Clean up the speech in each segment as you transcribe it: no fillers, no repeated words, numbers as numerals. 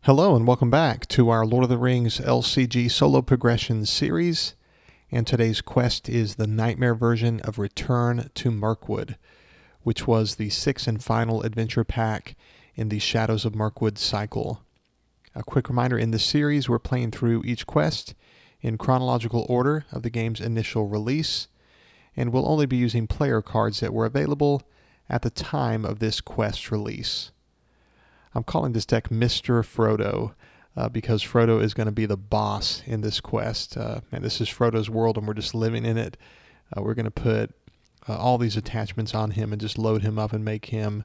Hello and welcome back to our Lord of the Rings LCG solo progression series, and today's quest is the nightmare version of Return to Mirkwood, which was the sixth and final adventure pack in the Shadows of Mirkwood cycle. A quick reminder, in this series we're playing through each quest in chronological order of the game's initial release, and we'll only be using player cards that were available at the time of this quest release. I'm calling this deck Mr. Frodo because Frodo is going to be the boss in this quest. And this is Frodo's world and we're just living in it. We're going to put all these attachments on him and just load him up and make him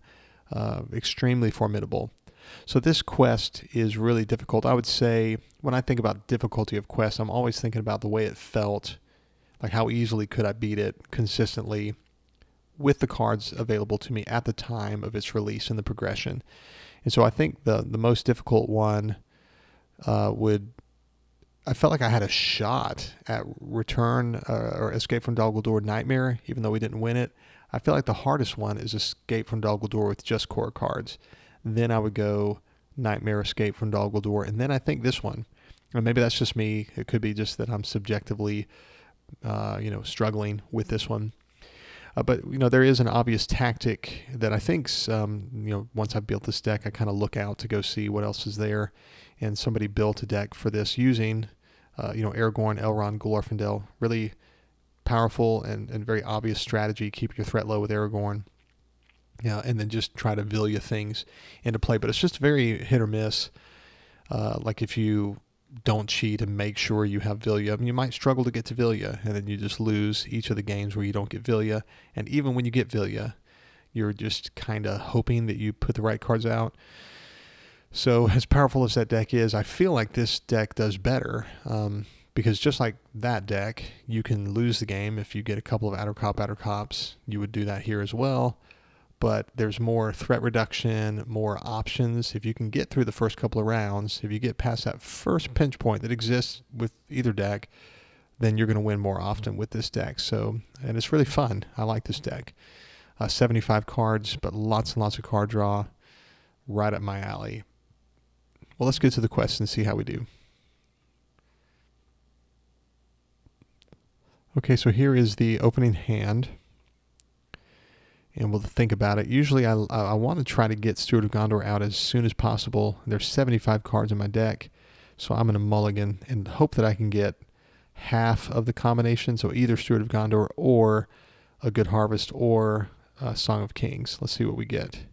extremely formidable. So this quest is really difficult. I would say when I think about difficulty of quest, I'm always thinking about the way it felt, like how easily could I beat it consistently with the cards available to me at the time of its release in the progression. And so I think the most difficult one I felt like I had a shot at Return or Escape from Dol Guldur Nightmare, even though we didn't win it. I feel like the hardest one is Escape from Dol Guldur with just core cards. Then I would go Nightmare, Escape from Dol Guldur, and then I think this one. And maybe that's just me. It could be just that I'm subjectively, struggling with this one. But there is an obvious tactic that I think, once I've built this deck, I kind of look out to go see what else is there. And somebody built a deck for this using, Aragorn, Elrond, Glorfindel. Really powerful and very obvious strategy. Keep your threat low with Aragorn. And then just try to Vilya things into play. But it's just very hit or miss. Like if you don't cheat and make sure you have Vilya. You might struggle to get to Vilya, and then you just lose each of the games where you don't get Vilya. And even when you get Vilya, you're just kind of hoping that you put the right cards out. So as powerful as that deck is, I feel like this deck does better, because just like that deck, you can lose the game if you get a couple of outer cops. You would do that here as well. But there's more threat reduction, more options. If you can get through the first couple of rounds, if you get past that first pinch point that exists with either deck, then you're going to win more often with this deck. So, and it's really fun. I like this deck. 75 cards, but lots and lots of card draw. Right up my alley. Well, let's get to the quest and see how we do. Okay, so here is the opening hand. And we'll think about it. Usually I want to try to get Steward of Gondor out as soon as possible. There's 75 cards in my deck, so I'm going to mulligan and hope that I can get half of the combination, so either Steward of Gondor or a Good Harvest or a Song of Kings. Let's see what we get.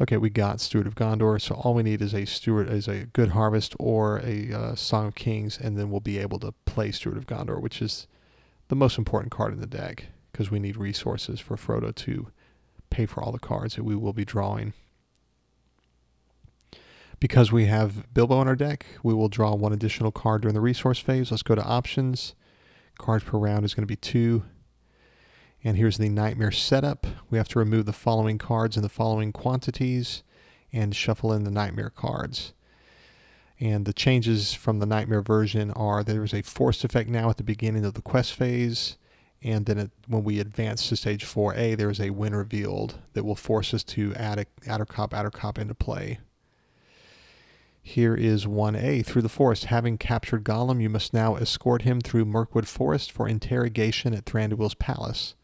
Okay, we got Steward of Gondor, so all we need is a Good Harvest or a Song of Kings, and then we'll be able to play Steward of Gondor, which is the most important card in the deck, because we need resources for Frodo to pay for all the cards that we will be drawing. Because we have Bilbo in our deck, we will draw one additional card during the resource phase. Let's go to options. Cards per round is going to be 2. And here's the Nightmare setup. We have to remove the following cards in the following quantities and shuffle in the Nightmare cards. And the changes from the Nightmare version are there's a forced effect now at the beginning of the quest phase. And then when we advance to stage 4A, there is a win revealed that will force us to add a outer cop into play. Here is 1A. Through the forest, having captured Gollum, you must now escort him through Mirkwood Forest for interrogation at Thranduil's palace.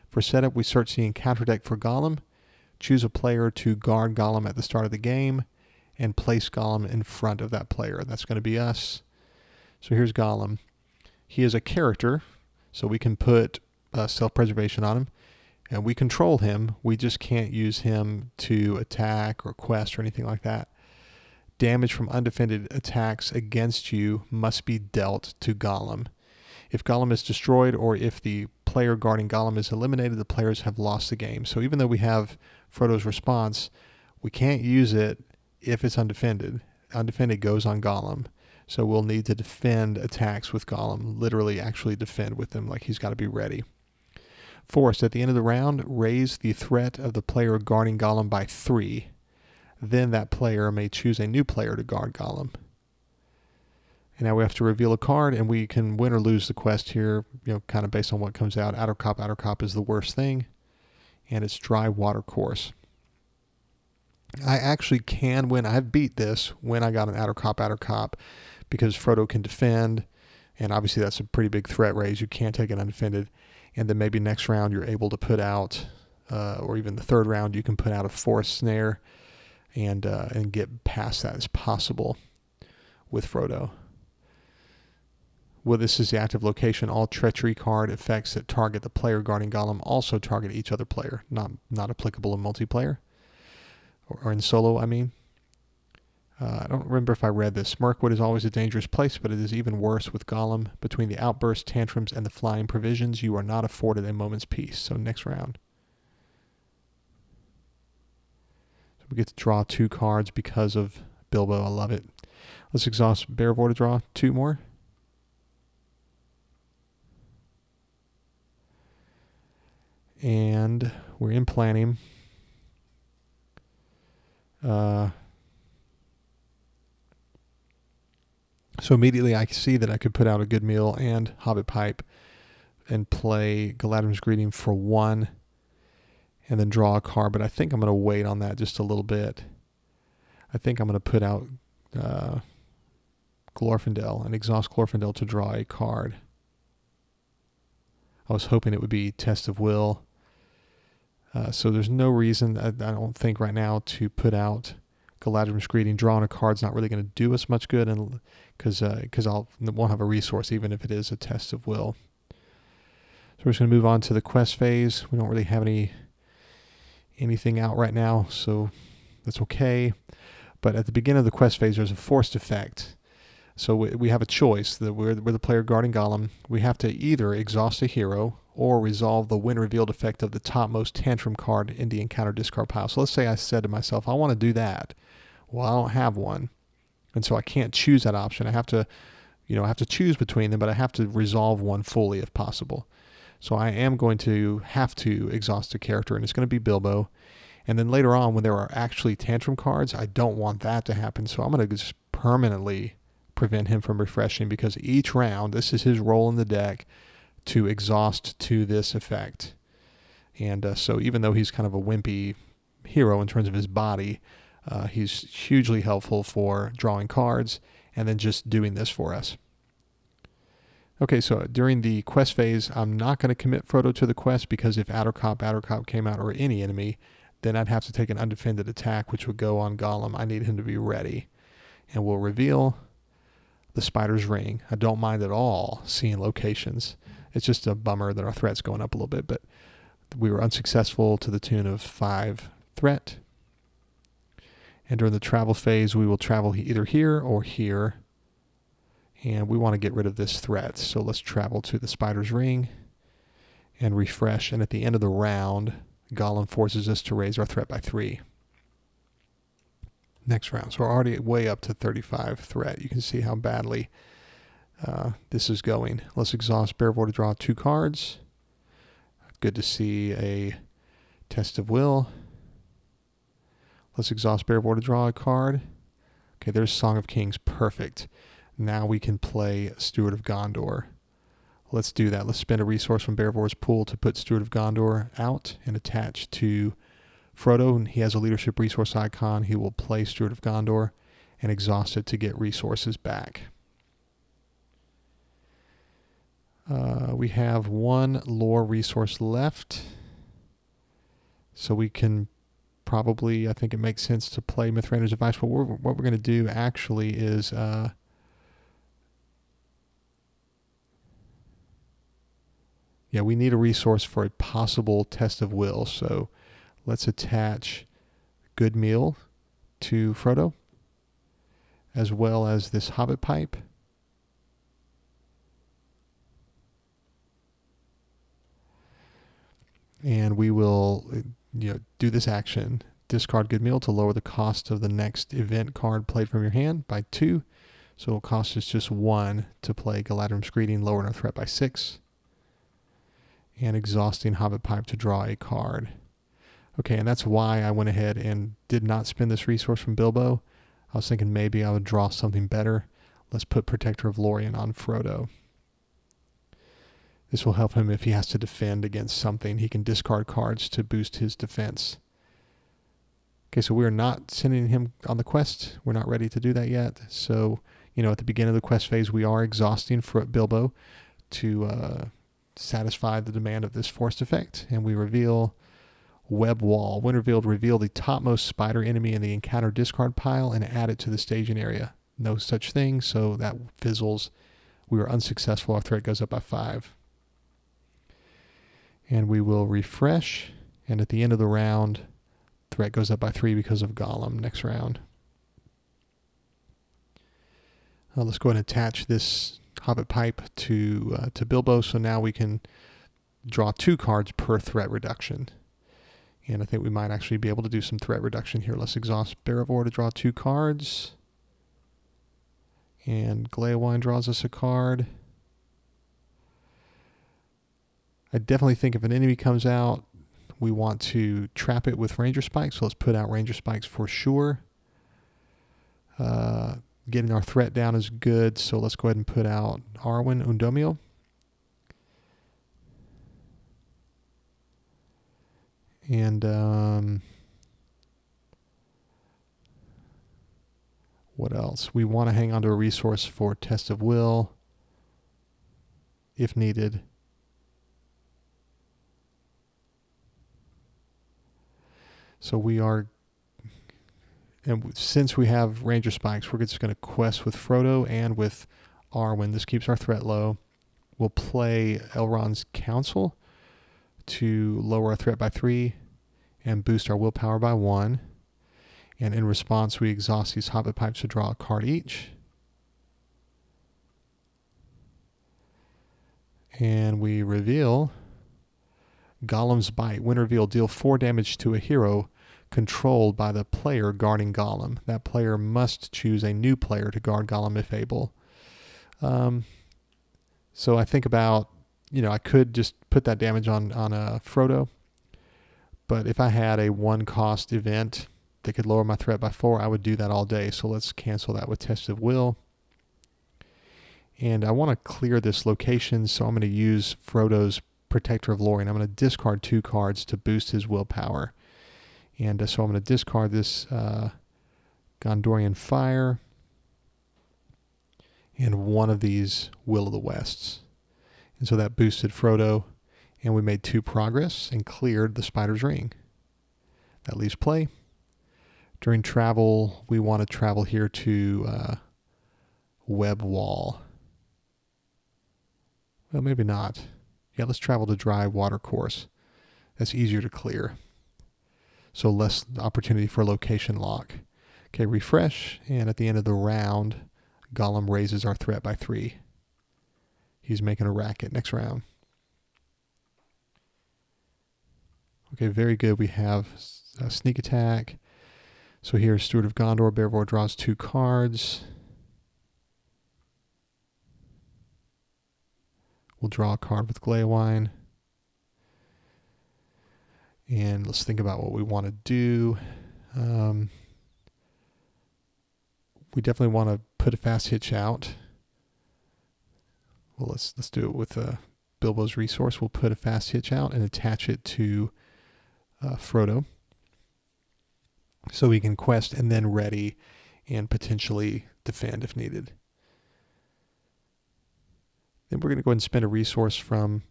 For setup, we search the encounter deck for Gollum, choose a player to guard Gollum at the start of the game, and place Gollum in front of that player. That's going to be us. So here's Gollum. He is a character, so we can put self-preservation on him, and we control him. We just can't use him to attack or quest or anything like that. Damage from undefended attacks against you must be dealt to Gollum. If Gollum is destroyed or if the player guarding Gollum is eliminated, the players have lost the game. So even though we have Frodo's response, we can't use it if it's undefended. Undefended goes on Gollum. So we'll need to defend attacks with Gollum, literally actually defend with him, like he's got to be ready. Forced, at the end of the round, raise the threat of the player guarding Gollum by 3. Then that player may choose a new player to guard Gollum. And now we have to reveal a card, and we can win or lose the quest here, kind of based on what comes out. Outer cop is the worst thing, and it's Dry Water Course. I actually can win. I've beat this when I got an outer cop, because Frodo can defend, and obviously that's a pretty big threat raise. You can't take it undefended. And then maybe next round you're able to put out, or even the third round, you can put out a forest snare and get past that as possible with Frodo. Well, this is the active location. All treachery card effects that target the player guarding Gollum also target each other player. Not applicable in multiplayer. Or in solo, I mean. I don't remember if I read this. Mirkwood is always a dangerous place, but it is even worse with Gollum. Between the outbursts, tantrums, and the flying provisions, you are not afforded a moment's peace. So next round. So we get to draw 2 cards because of Bilbo. I love it. Let's exhaust Bearvor to draw 2 more. And we're in planning. So immediately I see that I could put out a good meal and Hobbit Pipe and play Galadrim's Greeting for 1 and then draw a card, but I think I'm going to wait on that just a little bit. I think I'm going to put out Glorfindel and exhaust Glorfindel to draw a card. I was hoping it would be Test of Will. So there's no reason, I don't think right now, to put out Galadrim's Greeting. Drawing a card's not really going to do us much good, and because I won't have a resource even if it is a Test of Will. So we're just going to move on to the quest phase. We don't really have anything out right now, so that's okay. But at the beginning of the quest phase, there's a forced effect. So we have a choice. That we're the player guarding Gollum. We have to either exhaust a hero or resolve the when revealed effect of the topmost tantrum card in the encounter discard pile. So let's say I said to myself, I want to do that. Well, I don't have one, and so I can't choose that option. I have to choose between them, but I have to resolve one fully if possible. So I am going to have to exhaust a character, and it's going to be Bilbo. And then later on, when there are actually tantrum cards, I don't want that to happen. So I'm going to just permanently prevent him from refreshing, because each round, this is his role in the deck to exhaust to this effect. And so even though he's kind of a wimpy hero in terms of his body, he's hugely helpful for drawing cards and then just doing this for us. Okay, so during the quest phase, I'm not going to commit Frodo to the quest, because if Outer Cop came out, or any enemy, then I'd have to take an undefended attack, which would go on Gollum. I need him to be ready. And we'll reveal the Spider's Ring. I don't mind at all seeing locations. It's just a bummer that our threat's going up a little bit, but we were unsuccessful to the tune of 5 threat. And during the travel phase, we will travel either here or here. And we want to get rid of this threat. So let's travel to the Spider's Ring and refresh. And at the end of the round, Gollum forces us to raise our threat by 3. Next round. So we're already way up to 35 threat. You can see how badly this is going. Let's exhaust Bearvor to draw 2 cards. Good to see a Test of Will. Let's exhaust Bearvor to draw a card. Okay, there's Song of Kings. Perfect. Now we can play Steward of Gondor. Let's do that. Let's spend a resource from Bearvor's pool to put Steward of Gondor out and attach to Frodo. And he has a leadership resource icon. He will play Steward of Gondor and exhaust it to get resources back. We have 1 lore resource left. So we can probably, I think it makes sense to play Mithrander's Advice. But what we're going to do actually is... yeah, we need a resource for a possible Test of Will. So let's attach Good Meal to Frodo, as well as this Hobbit Pipe. And we will do this action. Discard Good Meal to lower the cost of the next event card played from your hand by 2. So it'll cost us just 1 to play Galadrim's Greeting, lowering our threat by 6. And exhausting Hobbit Pipe to draw a card. Okay, and that's why I went ahead and did not spend this resource from Bilbo. I was thinking maybe I would draw something better. Let's put Protector of Lorien on Frodo. This will help him if he has to defend against something. He can discard cards to boost his defense. Okay, so we're not sending him on the quest. We're not ready to do that yet. So, at the beginning of the quest phase, we are exhausting Bilbo to satisfy the demand of this forced effect. And we reveal Web Wall. When reveal the topmost spider enemy in the encounter discard pile and add it to the staging area. No such thing, so that fizzles. We were unsuccessful. Our threat goes up by 5. And we will refresh. And at the end of the round, threat goes up by 3 because of Gollum next round. Let's go ahead and attach this Hobbit pipe to Bilbo, so now we can draw 2 cards per threat reduction. And I think we might actually be able to do some threat reduction here. Let's exhaust Barivore to draw 2 cards. And Glaewine draws us a card. I definitely think if an enemy comes out, we want to trap it with Ranger Spikes. So let's put out Ranger Spikes for sure. Getting our threat down is good. So let's go ahead and put out Arwen Undomio. And what else? We want to hang on to a resource for Test of Will if needed. So we are, and since we have Ranger Spikes, we're just going to quest with Frodo and with Arwen. This keeps our threat low. We'll play Elrond's Council to lower our threat by 3 and boost our willpower by 1. And in response, we exhaust these Hobbit pipes to draw a card each. And we reveal Gollum's Bite. When revealed, deal 4 damage to a hero controlled by the player guarding Gollum. That player must choose a new player to guard Gollum if able. So I think about, I could just put that damage on Frodo. But if I had a 1-cost event that could lower my threat by 4, I would do that all day. So let's cancel that with Test of Will. And I want to clear this location, so I'm going to use Frodo's Protector of Lorien. I'm going to discard 2 cards to boost his willpower. And so I'm going to discard this Gondorian Fire and one of these Will of the Wests. And so that boosted Frodo, and we made 2 progress and cleared the Spider's Ring. That leaves play. During travel, we want to travel here to Web Wall. Well, maybe not. Yeah, let's travel to Dry Watercourse. That's easier to clear. So less opportunity for location lock. Okay, refresh, and at the end of the round, Gollum raises our threat by 3. He's making a racket next round. Okay, very good. We have a sneak attack. So here's Steward of Gondor. Barivore draws 2 cards. We'll draw a card with Glaewine. And let's think about what we want to do. We definitely want to put a fast hitch out. Well, let's do it with Bilbo's resource. We'll put a fast hitch out and attach it to Frodo, so we can quest and then ready and potentially defend if needed. Then we're going to go ahead and spend a resource from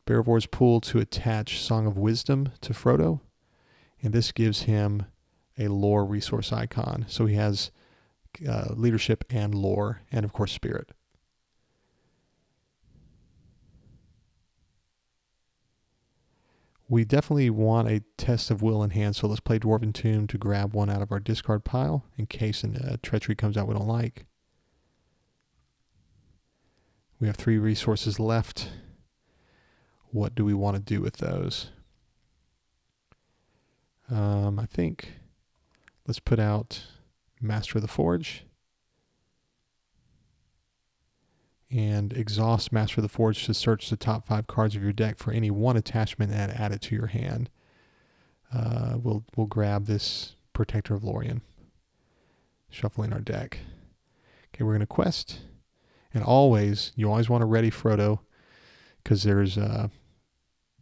Barivor's pool to attach Song of Wisdom to Frodo. And this gives him a lore resource icon. So he has leadership and lore, and of course spirit. We definitely want a Test of Will in hand, so let's play Dwarven Tomb to grab one out of our discard pile in case a treachery comes out we don't like. We have 3 resources left. What do we want to do with those? I think let's put out Master of the Forge and exhaust Master of the Forge to search the top 5 cards of your deck for any 1 attachment and add it to your hand. We'll grab this Protector of Lorien, shuffling our deck. Okay, we're going to quest. And you always want to ready Frodo, because there's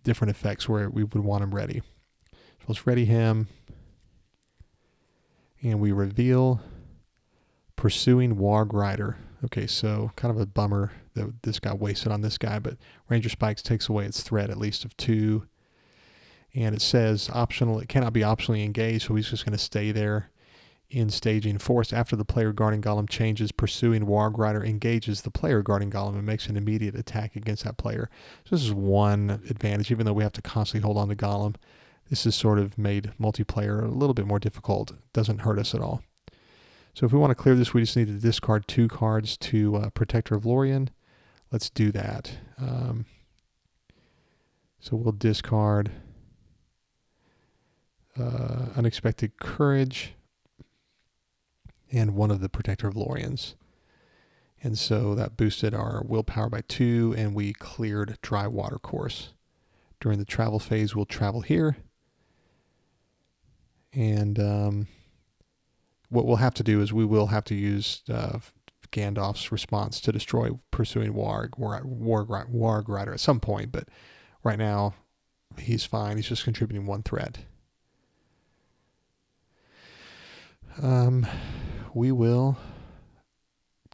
different effects where we would want him ready. So let's ready him. And we reveal Pursuing Warg Rider. Okay, so kind of a bummer that this got wasted on this guy, but Ranger Spikes takes away its threat at least of 2. And it says optional, it cannot be optionally engaged, so he's just going to stay there in staging. Forced after the player guarding golem changes, Pursuing Warg Rider engages the player guarding golem and makes an immediate attack against that player. So this is one advantage, even though we have to constantly hold on to golem. This has sort of made multiplayer a little bit more difficult. It doesn't hurt us at all. So if we want to clear this, we just need to discard 2 cards to Protector of Lorien. Let's do that. So we'll discard Unexpected Courage and one of the Protector of Loriens. And so that boosted our willpower by 2, and we cleared Dry Water Course. During the travel phase, we'll travel here. And what we'll have to do is we will have to use Gandalf's response to destroy Pursuing Warg Rider at some point, but right now he's fine. He's just contributing 1 threat. We will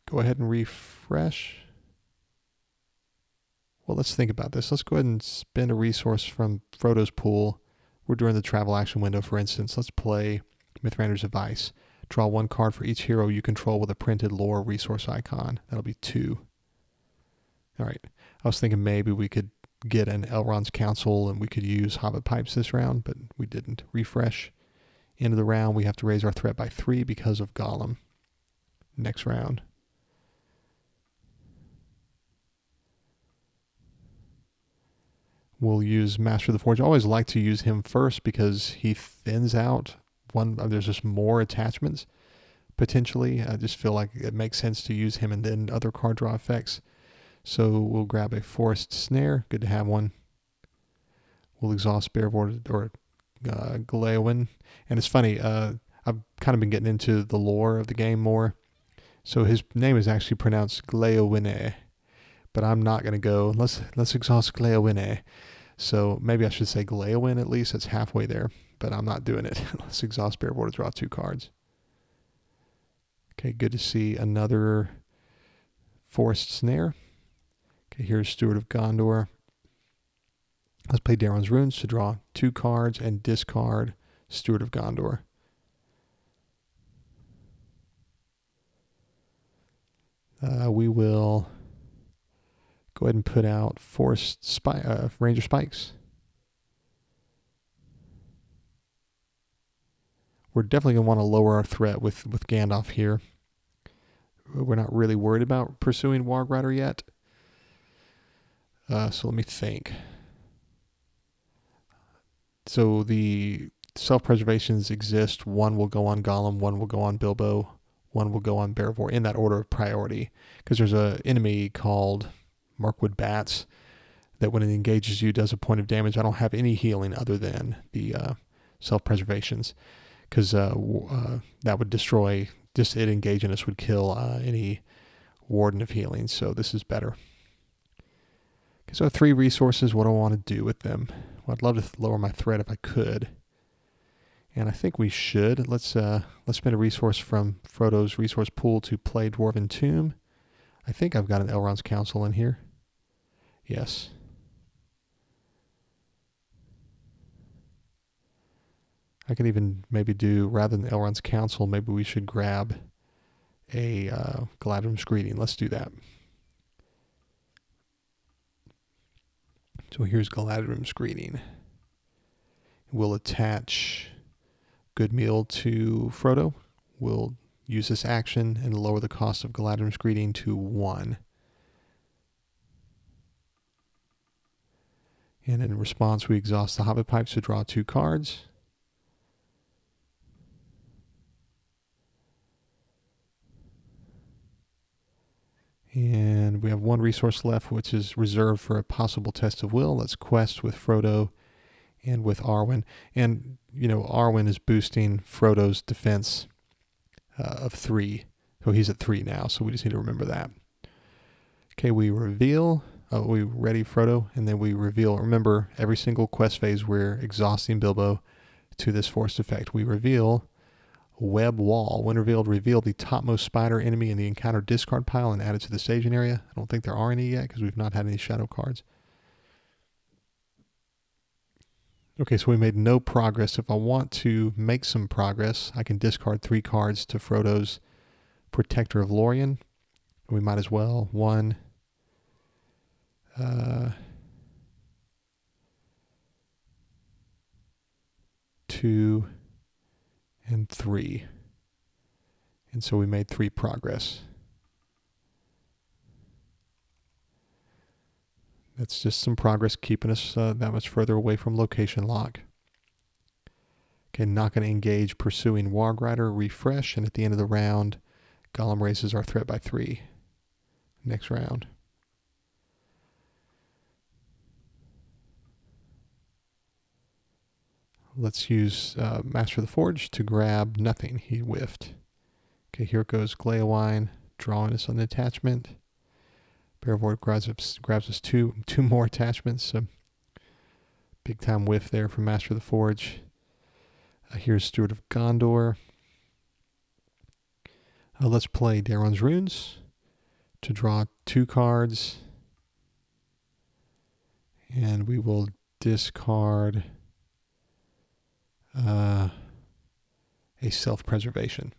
go ahead and refresh. Well, let's think about this. Let's go ahead and spend a resource from Frodo's pool. We're during the travel action window, for instance. Let's play Mithrander's Advice. Draw 1 card for each hero you control with a printed lore resource icon. That'll be 2. All right. I was thinking maybe we could get an Elrond's Council and we could use Hobbit Pipes this round, but we didn't. Refresh. End of the round, we have to raise our threat by 3 because of Gollum. Next round. We'll use Master of the Forge. I always like to use him first because he thins out one. There's just more attachments potentially. I just feel like it makes sense to use him and then other card draw effects. So we'll grab a Forest Snare. Good to have one. We'll exhaust Bearvord or Gleowin. And it's funny, I've kind of been getting into the lore of the game more. So his name is actually pronounced Gleowine, but I'm not going to go, let's exhaust Gleowine. So maybe I should say Gleowin at least. It's halfway there, but I'm not doing it. Let's exhaust Bearvord to draw 2 cards. Okay, good to see another Forest Snare. Okay, here's Steward of Gondor. Let's play Daron's Runes to draw 2 cards and discard Steward of Gondor. We will go ahead and put out Ranger Spikes. We're definitely going to want to lower our threat with Gandalf here. We're not really worried about Pursuing Warg Rider yet. So let me think. So the self-preservations exist. 1 will go on Gollum, 1 will go on Bilbo, 1 will go on Bearvor in that order of priority. Because there's an enemy called Mirkwood Bats that when it engages you does a point of damage. I don't have any healing other than the self-preservations. Because that would destroy, just it engaging us would kill any Warden of Healing. So this is better. Okay, so 3 resources. What do I want to do with them? Well, I'd love to lower my threat if I could. And I think we should. Let's spend a resource from Frodo's resource pool to play Dwarven Tomb. I think I've got an Elrond's Council in here. Yes. I could even maybe do, rather than Elrond's Council, maybe we should grab a Galadrim's Greeting. Let's do that. So here's Galadrim's Greeting. We'll attach Good Meal to Frodo. We'll use this action and lower the cost of Galadrim's Greeting to 1. And in response, we exhaust the Hobbit Pipes to draw 2 cards. And we have 1 resource left, which is reserved for a possible test of will. Let's quest with Frodo and with Arwen. And, you know, Arwen is boosting Frodo's defense of 3. So he's at 3 now, so we just need to remember that. Okay, we reveal. We ready Frodo, and then we reveal. Remember, every single quest phase, we're exhausting Bilbo to this forced effect. We reveal Web Wall. When revealed, reveal the topmost spider enemy in the encounter discard pile and add it to the staging area. I don't think there are any yet because we've not had any shadow cards. Okay, so we made no progress. If I want to make some progress, I can discard 3 cards to Frodo's Protector of Lorien. We might as well. 1, 2, and 3. And so we made 3 progress. That's just some progress keeping us that much further away from location lock. Okay, not going to engage pursuing Warg Rider. Refresh, and at the end of the round, Gollum raises our threat by 3. Next round. Let's use Master of the Forge to grab nothing. He whiffed. Okay, here goes Gleowine, drawing us an attachment. Bearvoid grabs us two more attachments. So big time whiff there from Master of the Forge. Here's Steward of Gondor. Let's play Daron's Runes to draw 2 cards. And we will discard a self-preservation.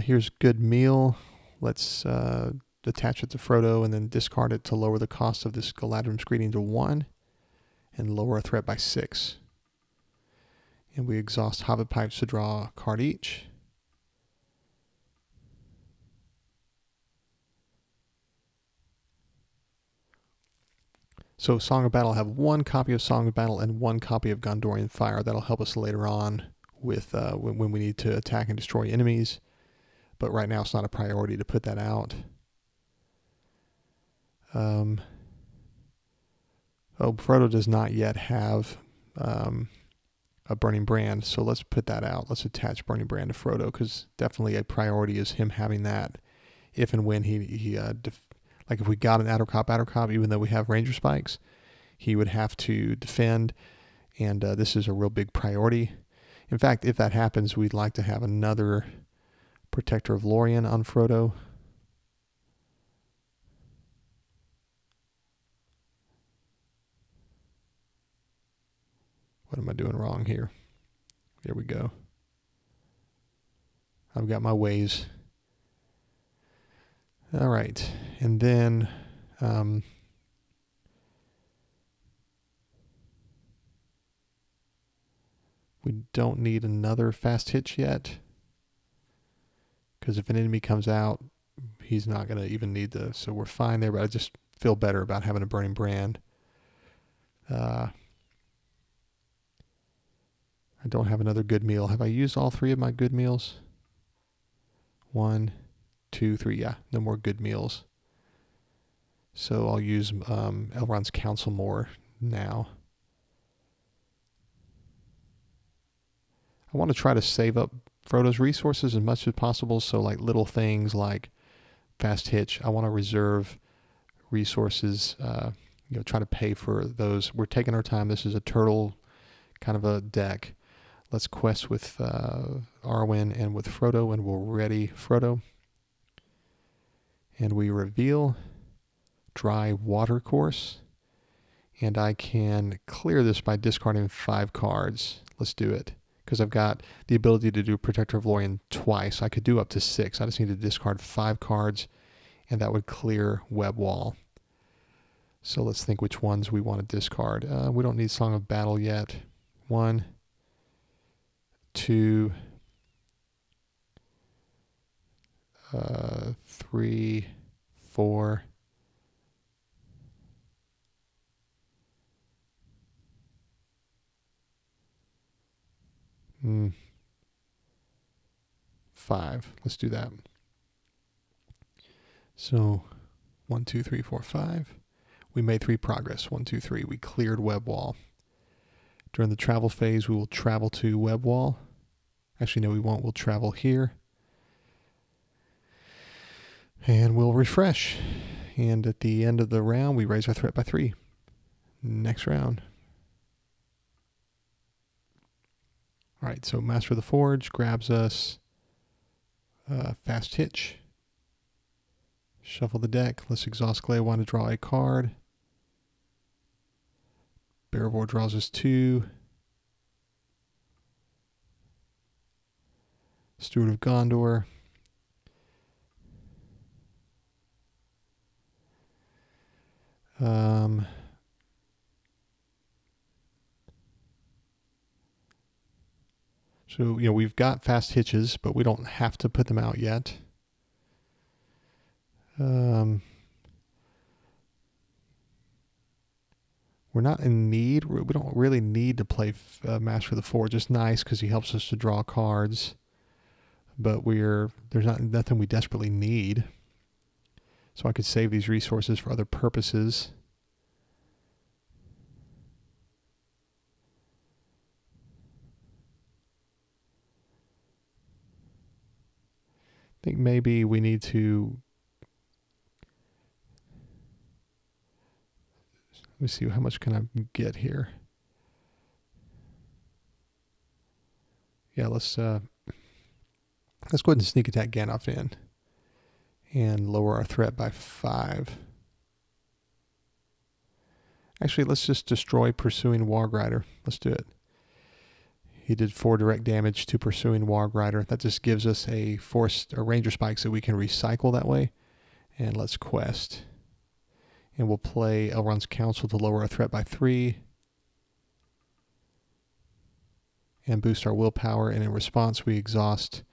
Here's Good Meal. Let's attach it to Frodo and then discard it to lower the cost of this Galadrim's Greeting to 1 and lower a threat by 6. And we exhaust Hobbit Pipes to draw a card each. So Song of Battle, have 1 copy of Song of Battle and 1 copy of Gondorian Fire. That'll help us later on with when we need to attack and destroy enemies. But right now it's not a priority to put that out. Frodo does not yet have a Burning Brand, so let's put that out. Let's attach Burning Brand to Frodo, because definitely a priority is him having that if and when like if we got an outer cop, even though we have Ranger Spikes, he would have to defend, and this is a real big priority. In fact, if that happens, we'd like to have another Protector of Lorien on Frodo. What am I doing wrong here? There we go. I've got my ways. All right, and then we don't need another fast hitch yet, because if an enemy comes out, he's not going to even need to, so we're fine there, but I just feel better about having a Burning Brand. I don't have another Good Meal. Have I used all 3 of my Good Meals? 1, 2, 3, yeah, no more Good Meals. So I'll use Elrond's Council more now. I want to try to save up Frodo's resources as much as possible, so like little things like fast hitch, I want to reserve resources, try to pay for those. We're taking our time. This is a turtle kind of a deck. Let's quest with Arwen and with Frodo, and we'll ready Frodo. And we reveal Dry Watercourse, and I can clear this by discarding 5 cards. Let's do it, because I've got the ability to do Protector of Lorien twice. I could do up to 6. I just need to discard 5 cards, and that would clear Web Wall. So let's think which ones we want to discard. We don't need Song of Battle yet. 1, 2, 3, 4. 5. Let's do that. So 1, 2, 3, 4, 5. We made 3 progress. 1, 2, 3. We cleared Web Wall. During the travel phase, we will travel to Web Wall. Actually, no, we won't. We'll travel here. And we'll refresh. And at the end of the round, we raise our threat by 3. Next round. All right, so Master of the Forge grabs us Fast Hitch. Shuffle the deck. Let's exhaust Glaewine to draw a card. Barrivore draws us 2. Steward of Gondor. So, we've got fast hitches, but we don't have to put them out yet. We're not in need. We don't really need to play Master of the Forge. It's nice because he helps us to draw cards, but there's nothing we desperately need. So I could save these resources for other purposes. I think maybe we need to, let me see, how much can I get here? Yeah, let's go ahead and sneak attack Gandalf in and lower our threat by 5. Actually, let's just destroy Pursuing Wargrider. Let's do it. He did 4 direct damage to Pursuing Wargrider. That just gives us a Ranger Spikes that we can recycle that way. And let's quest. And we'll play Elrond's Council to lower our threat by 3. And boost our willpower. And in response, we exhaust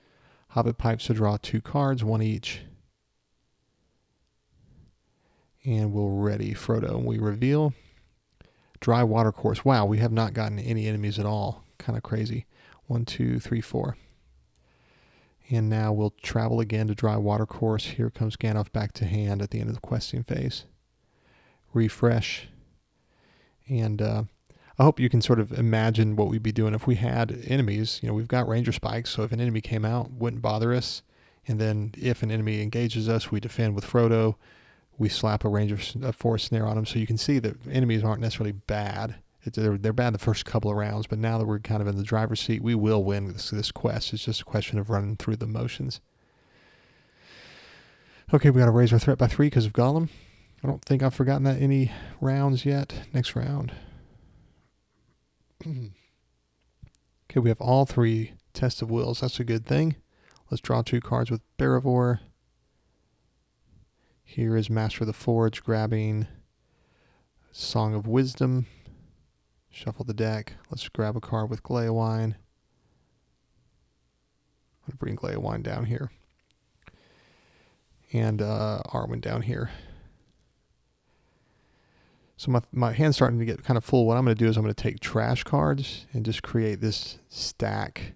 Hobbit Pipes to draw 2 cards, 1 each. And we'll ready Frodo. And we reveal Dry Watercourse. Wow, we have not gotten any enemies at all. Kind of crazy. 1, 2, 3, 4. And now we'll travel again to Dry Watercourse. Here comes Gandalf back to hand at the end of the questing phase. Refresh. And I hope you can sort of imagine what we'd be doing if we had enemies. We've got Ranger Spikes, so if an enemy came out, wouldn't bother us. And then if an enemy engages us, we defend with Frodo. We slap a Ranger Forest Snare on them. So you can see that enemies aren't necessarily bad. They're bad the first couple of rounds, but now that we're kind of in the driver's seat, we will win this quest. It's just a question of running through the motions. Okay, we got to raise our threat by 3 because of Gollum. I don't think I've forgotten that any rounds yet. Next round. Okay, we have all 3 Test of Wills. That's a good thing. Let's draw 2 cards with Barrivore. Here is Master of the Forge grabbing Song of Wisdom. Shuffle the deck. Let's grab a card with Glaewine. I'm going to bring Glaewine down here. And Arwen down here. So my hand's starting to get kind of full. What I'm going to do is I'm going to take trash cards and just create this stack.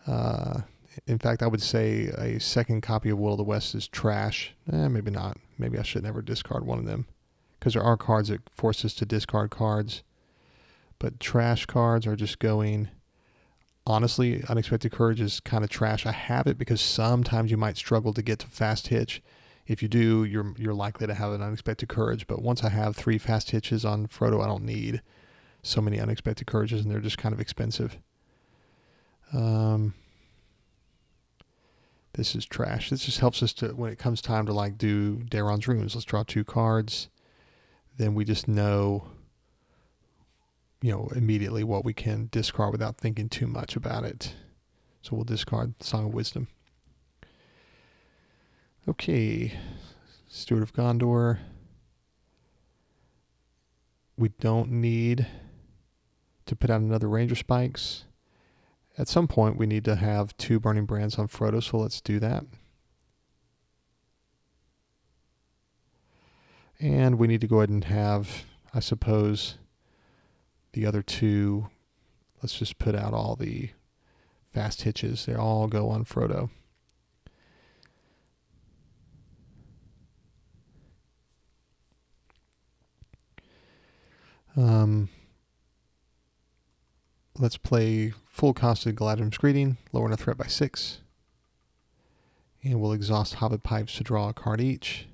In fact, I would say a second copy of Will of the West is trash. Maybe not. Maybe I should never discard one of them. Because there are cards that force us to discard cards. But trash cards are just going, honestly, Unexpected Courage is kind of trash. I have it because sometimes you might struggle to get to Fast Hitch. If you do, you're likely to have an Unexpected Courage. But once I have 3 Fast Hitches on Frodo, I don't need so many Unexpected Courages, and they're just kind of expensive. This is trash. This just helps us to, when it comes time to do Daron's Runes, let's draw 2 cards. Then we just know immediately what we can discard without thinking too much about it. So we'll discard Song of Wisdom. Okay, Steward of Gondor. We don't need to put out another Ranger Spikes. At some point, we need to have 2 Burning Brands on Frodo, so let's do that. And we need to go ahead and have, I suppose, the other 2. Let's just put out all the Fast Hitches. They all go on Frodo. Let's play full costed Galadrim's Greeting, lowering a threat by 6. And we'll exhaust Hobbit Pipes to draw a card each.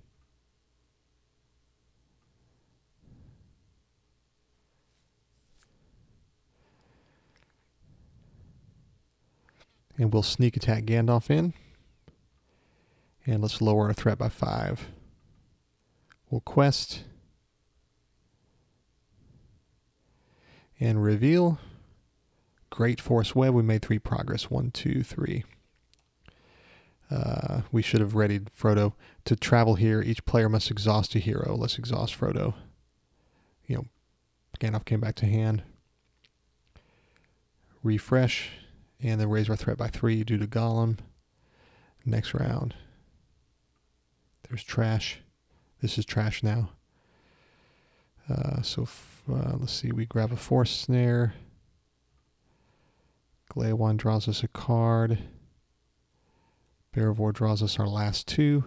And we'll sneak attack Gandalf in. And let's lower our threat by 5. We'll quest. And reveal. Great Force Web. We made 3 progress. 1, 2, 3. We should have readied Frodo. To travel here, each player must exhaust a hero. Let's exhaust Frodo. Gandalf came back to hand. Refresh. And then raise our threat by 3 due to Gollum. Next round. There's trash. This is trash now. Let's see. We grab a Force Snare. Glaewon draws us a card. Beravor draws us our last 2.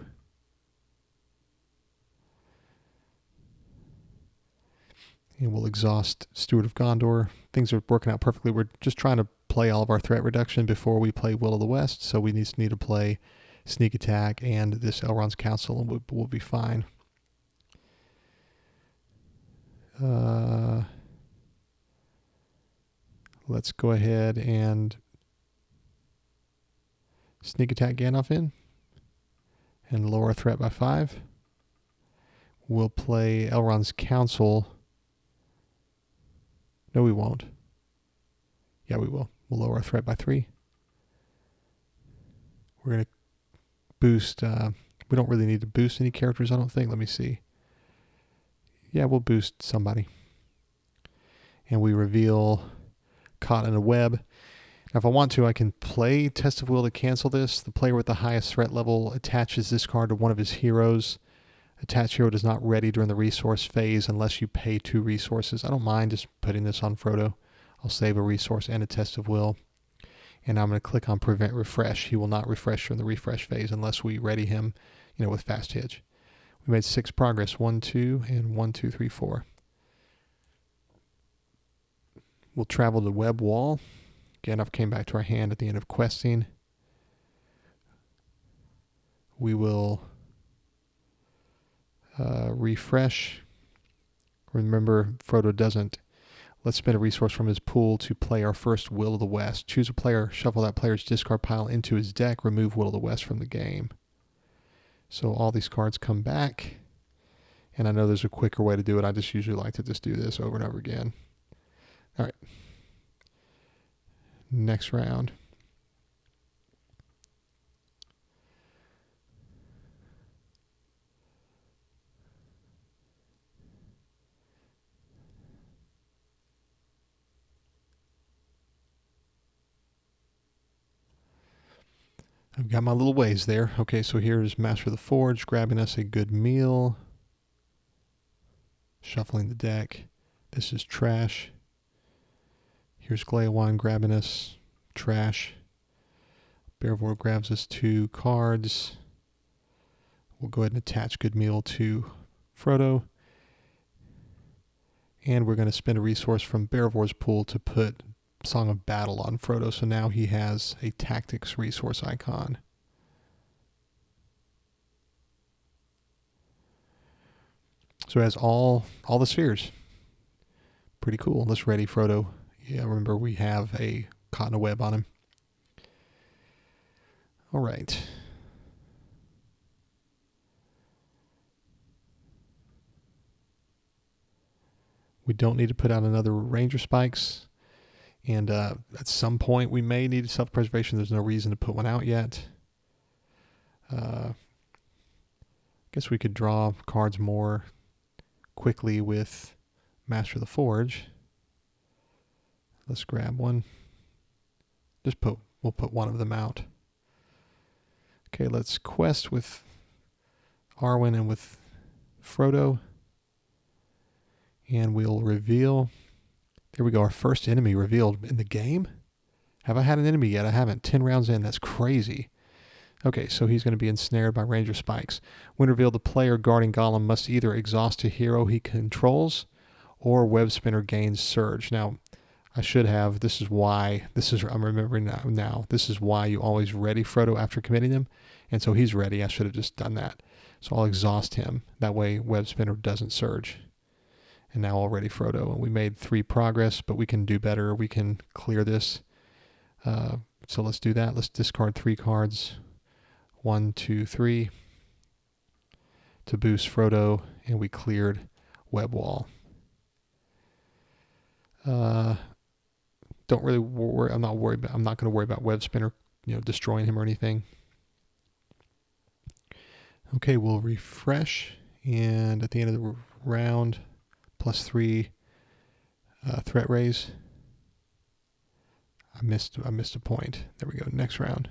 And we'll exhaust Steward of Gondor. Things are working out perfectly. We're just trying to play all of our threat reduction before we play Will of the West. So we need to play Sneak Attack and this Elrond's Council, and we'll be fine. Let's go ahead and Sneak Attack Gandalf in and lower threat by 5. We'll play Elrond's Council. No, we won't. Yeah, we will. We'll lower our threat by 3. We're going to boost. We don't really need to boost any characters, I don't think. Let me see. Yeah, we'll boost somebody. And we reveal Caught in a Web. Now, if I want to, I can play Test of Will to cancel this. The player with the highest threat level attaches this card to one of his heroes. Attached hero does not ready during the resource phase unless you pay 2 resources. I don't mind just putting this on Frodo. I'll save a resource and a Test of Will. And I'm going to click on Prevent Refresh. He will not refresh during the refresh phase unless we ready him, with Fast Hitch. We made 6 progress. 1, 2, and 1, 2, 3, 4. We'll travel to Web Wall. Gandalf came back to our hand at the end of questing. We will refresh. Remember, Frodo doesn't. Let's spend a resource from his pool to play our first Will of the West. Choose a player, shuffle that player's discard pile into his deck, remove Will of the West from the game. So all these cards come back. And I know there's a quicker way to do it. I just usually like to just do this over and over again. All right. Next round. I've got my little ways there. Okay, so here's Master of the Forge grabbing us a good meal. Shuffling the deck. This is trash. Here's Glaewon grabbing us trash. Beravor grabs us 2 cards. We'll go ahead and attach good meal to Frodo. And we're going to spend a resource from Baravor's pool to put Song of Battle on Frodo. So now he has a tactics resource icon. So it has all the spheres. Pretty cool. Let's ready Frodo. Yeah, remember we have a Caught in a Web on him. All right. We don't need to put out another Ranger Spikes. And at some point we may need self-preservation. There's no reason to put one out yet. Guess we could draw cards more quickly with Master of the Forge. Let's grab one. We'll put one of them out. Okay, let's quest with Arwen and with Frodo. And we'll reveal. There we go, our first enemy revealed in the game. Have I had an enemy yet? I haven't. 10 rounds in, that's crazy. Okay, so he's going to be ensnared by Ranger Spikes. When revealed, the player guarding Gollum must either exhaust a hero he controls or Web Spinner gains Surge. Now, I should have, I'm remembering now, this is why you always ready Frodo after committing him. And so he's ready. I should have just done that. So I'll exhaust him. That way Web Spinner doesn't surge. And now I'll ready Frodo. And we made 3 progress, but we can do better. We can clear this So let's do that. Let's discard 3 cards. 1, 2, 3 to boost Frodo, and we cleared Web Wall. Don't really worry. I'm not worried. I'm not going to worry about Web Spinner, destroying him or anything. Okay, we'll refresh, and at the end of the round, +3 threat raise. I missed a point. There we go. Next round.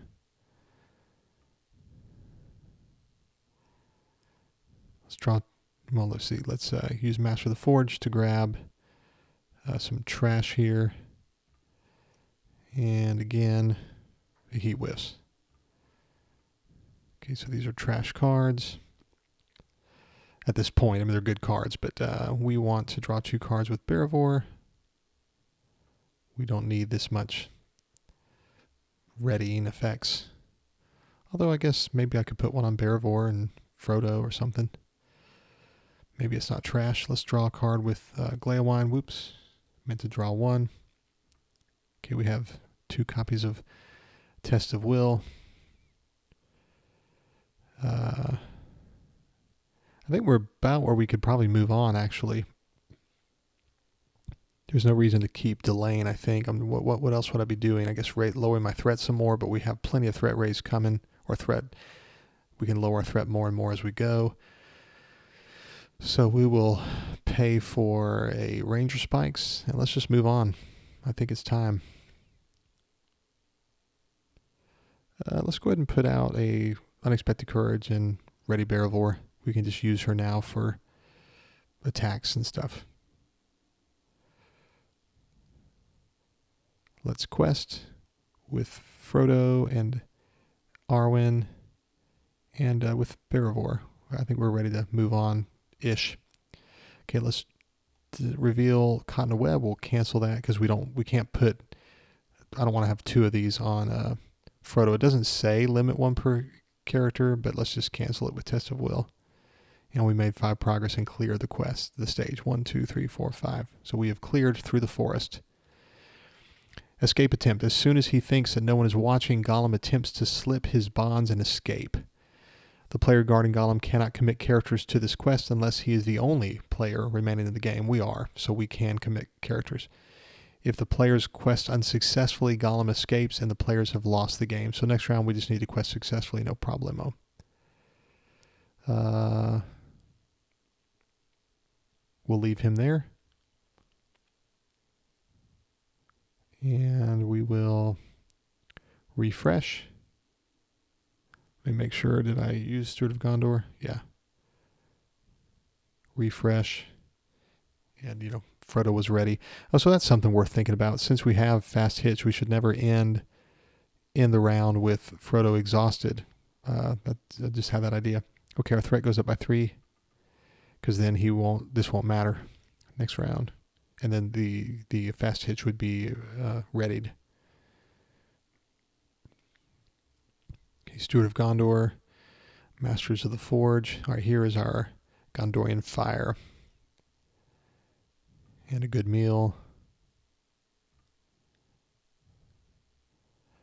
Let's draw. Well, let's see. Let's use Master of the Forge to grab some trash here. And again, the Heat Whiffs. Okay, so these are trash cards. At this point, I mean, they're good cards, but we want to draw 2 cards with Barivore. We don't need this much readying effects. Although I guess maybe I could put one on Barivore and Frodo or something. Maybe it's not trash. Let's draw a card with Gleowine. Whoops. Meant to draw 1. Okay, we have 2 copies of Test of Will. I think we're about where we could probably move on, actually. There's no reason to keep delaying, I think. What else would I be doing? I guess lowering my threat some more, but we have plenty of threat raise coming, or threat. We can lower our threat more and more as we go. So we will pay for a Ranger Spikes, and let's just move on. I think it's time. Let's go ahead and put out a Unexpected Courage and Ready Barivore. We can just use her now for attacks and stuff. Let's quest with Frodo and Arwen and with Barivore. I think we're ready to move on-ish. Okay, let's reveal Cotton Web. We'll cancel that because we can't put, I don't want to have 2 of these on Frodo. It doesn't say limit 1 per character, but let's just cancel it with Test of Will. And we made 5 progress and cleared the stage. 1, 2, 3, 4, 5. So we have cleared through the forest. Escape attempt. As soon as he thinks that no one is watching, Gollum attempts to slip his bonds and escape. The player guarding Gollum cannot commit characters to this quest unless he is the only player remaining in the game. We are, so we can commit characters. If the player's quest unsuccessfully, Gollum escapes and the players have lost the game. So next round we just need to quest successfully, no problemo. We'll leave him there. And we will refresh. Let me make sure, did I use Steward of Gondor? Yeah. Refresh. And, Frodo was ready. Oh, so that's something worth thinking about. Since we have Fast Hitch, we should never end in the round with Frodo exhausted. I just had that idea. Okay, our threat goes up by 3. Because then this won't matter next round. And then the Fast Hitch would be readied. Okay, Steward of Gondor, Masters of the Forge. All right, here is our Gondorian Fire. And a good meal.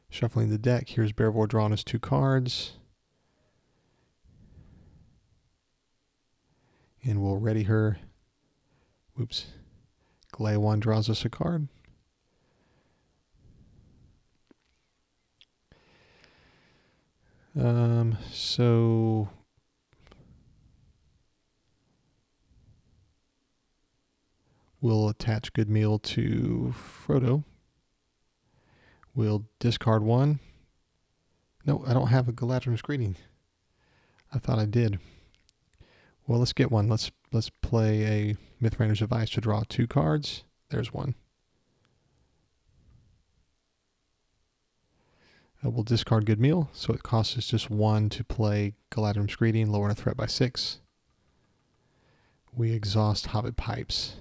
Shuffling the deck. Here's Barivore drawing us 2 cards. And we'll ready her. Whoops. Gleowine draws us a card. So we'll attach good meal to Frodo. We'll discard 1. No, I don't have a Galadrim's Greeting. I thought I did. Well, let's get one. Let's play a Mythrainer's Device to draw 2 cards. There's one. We'll discard Good Meal, so it costs us just 1 to play Galadrim's Greeting, lowering a threat by 6. We exhaust Hobbit Pipes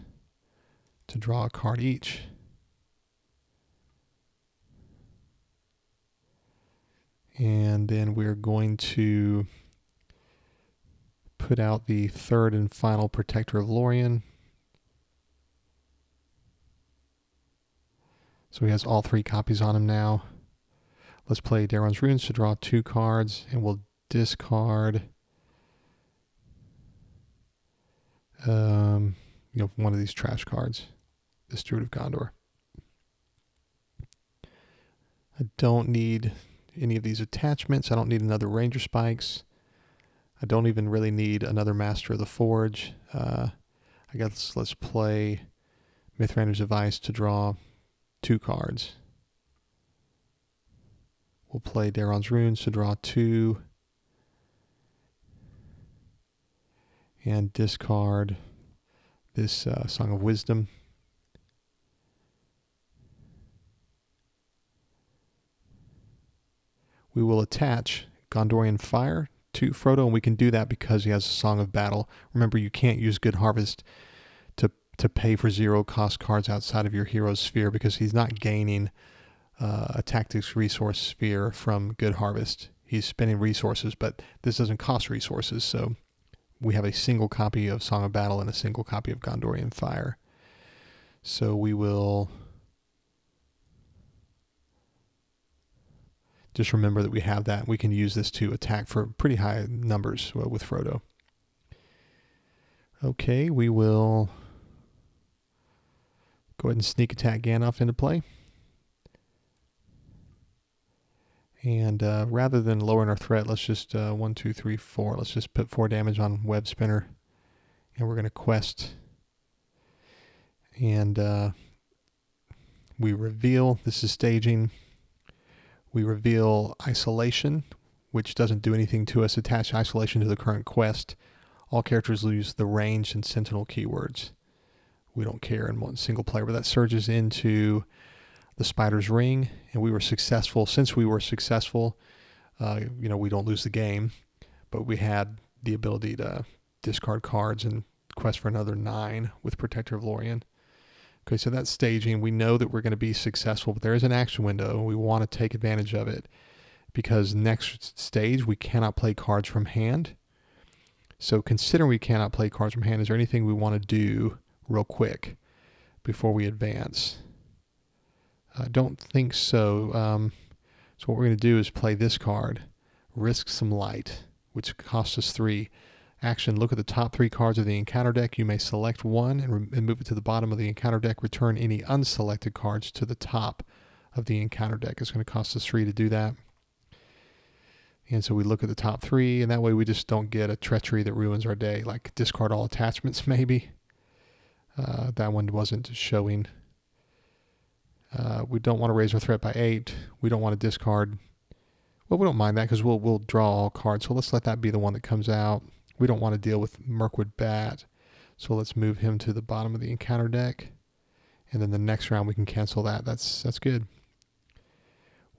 to draw a card each. And then we're going to put out the 3rd and final Protector of Lorien. So he has all 3 copies on him now. Let's play Daron's Runes to draw 2 cards, and we'll discard one of these trash cards, this Druid of Gondor. I don't need any of these attachments. I don't need another Ranger Spikes. I don't even really need another Master of the Forge. I guess let's play Mithrander's Device to draw 2 cards. We'll play Daron's Runes to draw 2. And discard this Song of Wisdom. We will attach Gondorian Fire to Frodo, and we can do that because he has a Song of Battle. Remember, you can't use Good Harvest to pay for 0-cost cards outside of your hero's sphere because he's not gaining a tactics resource sphere from Good Harvest. He's spending resources, but this doesn't cost resources, so we have a single copy of Song of Battle and a single copy of Gondorian Fire. So we will just remember that we have that. We can use this to attack for pretty high numbers with Frodo. Okay, we will go ahead and sneak attack Gandalf into play. And rather than lowering our threat, let's just 1, 2, 3, 4. Let's just put 4 damage on Web Spinner. And we're going to quest. And we reveal, this is staging. We reveal Isolation, which doesn't do anything to us. Attach Isolation to the current quest. All characters lose the range and Sentinel keywords. We don't care in one single player, but that surges into the Spider's Ring, and we were successful. Since we were successful, we don't lose the game, but we had the ability to discard cards and quest for another 9 with Protector of Lorien. Okay, so that's staging. We know that we're going to be successful, but there is an action window. We want to take advantage of it because next stage we cannot play cards from hand. So considering we cannot play cards from hand, is there anything we want to do real quick before we advance? I don't think so. So what we're going to do is play this card, Risk Some Light, which costs us 3. Action, look at the top 3 cards of the encounter deck. You may select one and move it to the bottom of the encounter deck. Return any unselected cards to the top of the encounter deck. It's going to cost us 3 to do that. And so we look at the top 3, and that way we just don't get a treachery that ruins our day, like discard all attachments maybe. That one wasn't showing. We don't want to raise our threat by 8. We don't want to discard. Well, we don't mind that because we'll draw all cards. So let's let that be the one that comes out. We don't want to deal with Mirkwood Bat. So let's move him to the bottom of the encounter deck. And then the next round we can cancel that. That's good.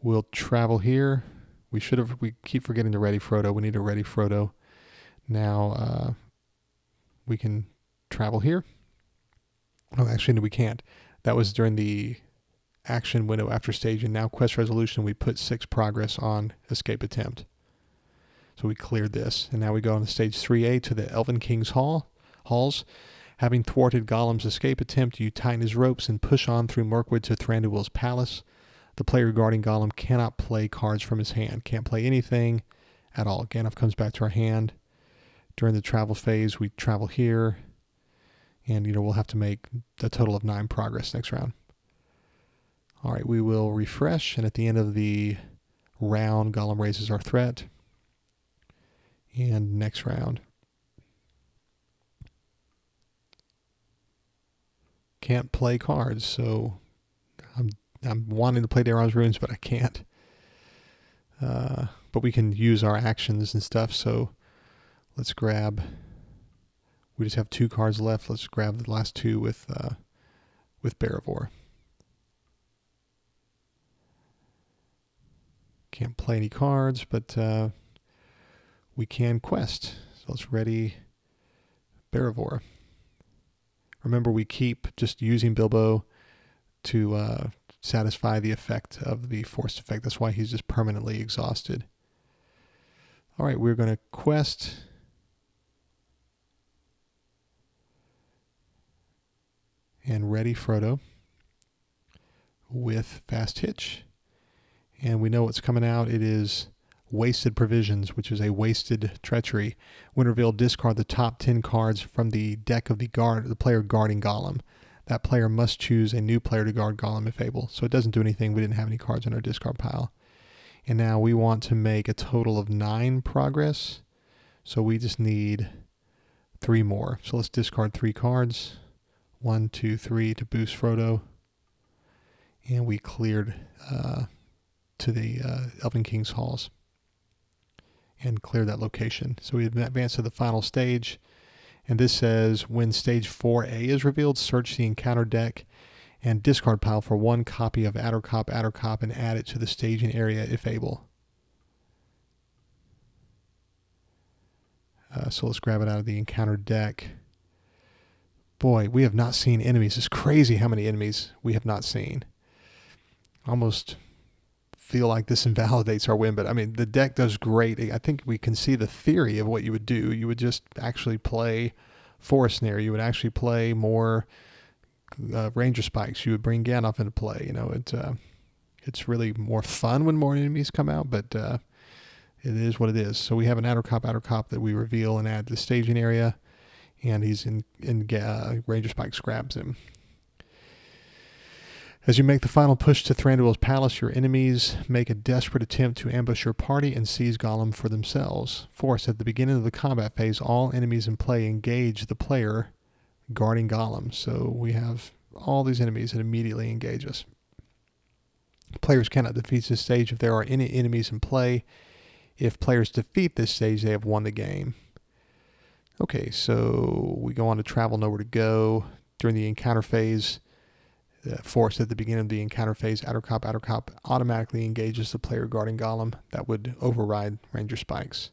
We'll travel here. We keep forgetting to ready Frodo. We need to ready Frodo. Now we can travel here. Oh, actually, no, we can't. That was during the action window after stage, and now quest resolution, we put 6 progress on escape attempt. So we cleared this, and now we go on to stage 3A to the Elven King's halls. Having thwarted Gollum's escape attempt, you tighten his ropes and push on through Mirkwood to Thranduil's palace. The player guarding Gollum cannot play cards from his hand, can't play anything at all. Gandalf comes back to our hand. During the travel phase, we travel here, and we'll have to make a total of 9 progress next round. All right, we will refresh, and at the end of the round, Gollum raises our threat. And next round. Can't play cards, so I'm wanting to play Daron's Runes, but I can't. But we can use our actions and stuff, so let's grab. We just have 2 cards left. Let's grab the last 2 with Barivor. Can't play any cards, but we can quest. So let's ready Barivor. Remember, we keep just using Bilbo to satisfy the effect of the forced effect. That's why he's just permanently exhausted. All right, we're going to quest. And ready Frodo with Fast Hitch. And we know what's coming out. It is Wasted Provisions, which is a wasted treachery. When revealed, discard the top 10 cards from the deck of the player guarding Golem. That player must choose a new player to guard Golem if able. So it doesn't do anything. We didn't have any cards in our discard pile. And now we want to make a total of 9 progress. So we just need 3 more. So let's discard 3 cards. 1, 2, 3 to boost Frodo. And we cleared to the Elven King's Halls and cleared that location. So we advance to the final stage. And this says, when stage 4A is revealed, search the encounter deck and discard pile for 1 copy of Addercop, and add it to the staging area if able. So let's grab it out of the encounter deck. Boy, we have not seen enemies. It's crazy how many enemies we have not seen. Almost feel like this invalidates our win, but I mean, the deck does great. I think we can see the theory of what you would do. You would just actually play Forest Snare. You would actually play more Ranger Spikes. You would bring Gandalf into play. You know, it's really more fun when more enemies come out, but it is what it is. So we have an Addercop that we reveal and add to the staging area, and he's in Ranger Spikes grabs him. As you make the final push to Thranduil's palace, your enemies make a desperate attempt to ambush your party and seize Gollum for themselves. Force, at the beginning of the combat phase, all enemies in play engage the player guarding Gollum. So we have all these enemies that immediately engage us. Players cannot defeat this stage if there are any enemies in play. If players defeat this stage, they have won the game. Okay, so we go on to Travel Nowhere to Go. During the encounter phase, Force, at the beginning of the encounter phase, Addercop automatically engages the player guarding Gollum. That would override Ranger Spikes.